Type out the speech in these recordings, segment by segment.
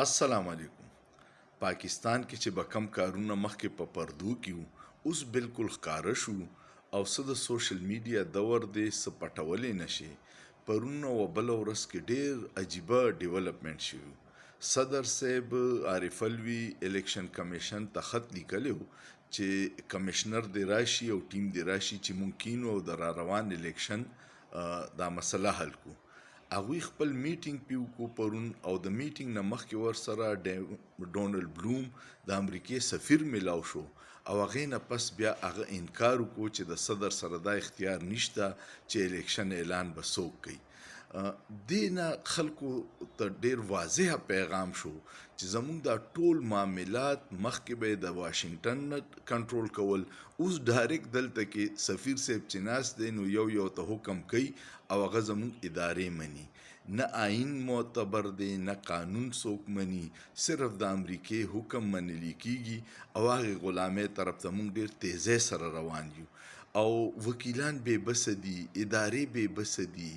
السلام علیکم. پاکستان کې چې به کم کارونه مخکې په پردو کې وو اوس بالکل ښکاره شو او څه د سوشل میډیا دور دی څه پټولی نشي. پرون او بله ورځ کې ډېر عجیبه ډیولپمنټ شوي. صدر صاحب عارف الوي الیکشن کمیشن ته خط لیکلی و چې کمشنر دی راشي او ټیم دی راشي چې ممکن او د را روان الیکشن دا مسله حل کو. هغوی خپل میټینګ پې وکړو پرون او د میټینګ نه مخکې ورسره ډونالډ بلوم د امریکې سفیر میلاو شو او هغې نه پس بیا هغه انکار وکړو چې د صدر سره دا اختیار نشته چې الیکشن اعلان به څوک کوي. دې نه خلکو ته ډېر واضحه پیغام شو چې زموږ دا ټول معاملات مخکې به د واشنګټن نه کنټرول کول، اوس ډایرکټ دلته کې سفیر صاحب چې ناست دی نو یو ته حکم کوي او هغه زموږ ادارې مني. نه آئین معتبر دی نه قانون څوک مني، صرف د امریکې حکم منلی کیږي او هغې غلامۍ طرف ته موږ ډېر تیزۍ سره روان یو او وکیلان بې بسه دي، ادارې بې بسه دي،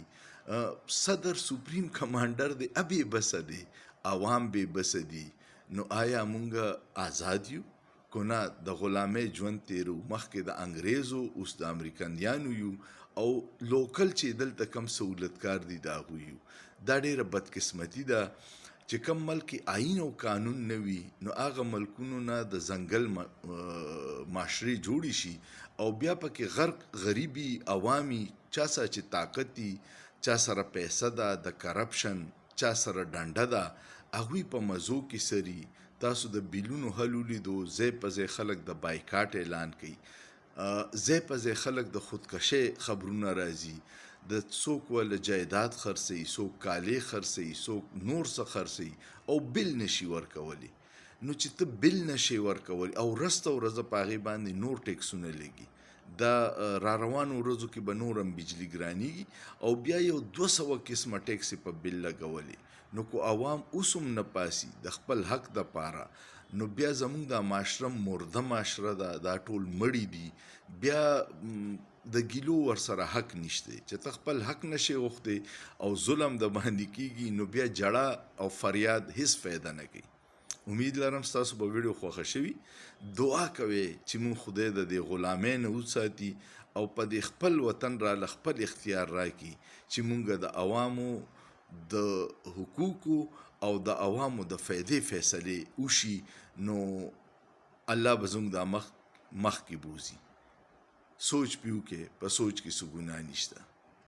صدر سپریم کمانډر دی بې بسه دی، عوام بې بسه دي. نو آیا مونږ آزاد یو کو نه د غلامۍ ژوند تیرو؟ مخکې د انګریزو اوس د امریکایانو یو او لوکل چې دلته کم سهولتکار دي د هغوی یو. دا ډېره بدقسمتي ده چې کم ملک کې آئین او قانون نه وي نو هغه ملکونو نه د ځنګل معاشرې جوړې شي او بیا پکې غرق غریبي عوامي، چا سره چې طاقت دي، چا سره پیسه ده، د کرپشن چا سره ډنډه ده، هغوی په مزو کې سري. تاسو د بیلونو حل ولیدو، ځای په ځای خلک د بایکاټ اعلان کوي، ځای په ځای خلک د خودکشۍ خبرونه راځي، د څوک ولا جایداد خرڅوي، څوک کالي خرڅوي، څوک نور څه خرڅوي او بل نشي ورکولی. نو چې ته بل نشي ورکولی او ورځ ته ورځ په هغې باندې نور ټیکسونه لګي، دا را روانو ورځو کې به نور هم بجلي ګرانیږي او بیا یو 200 قسمه ټیکس په بل لګولې. نو کو عوام اوس هم نه پاسي د خپل حق دپاره، نو بیا زموږ دا معاشره مرده معاشره ده، دا ټول مړي دي، بیا د ګیلو ورسره حق نشته. چې ته خپل حق نشي غوښتی او ظلم د باندې کیږي نو بیا جړه او فریاد هیڅ فایده نه کوي. امید لرم ستاسو به ویډیو خوښه شوي. دعا کوئ چې مونږ خدای د دې غلامۍ نه وساتي او په دې خپل وطن راله خپل اختیار راکړي چې مونږ د عوامو د حقوقو او د عوامو د فایدې فیصلې وشي. نو الله به زموږ دا مخکې بوځي. سوچ پې وکړئ، په سوچ کې څه ګناه نشته.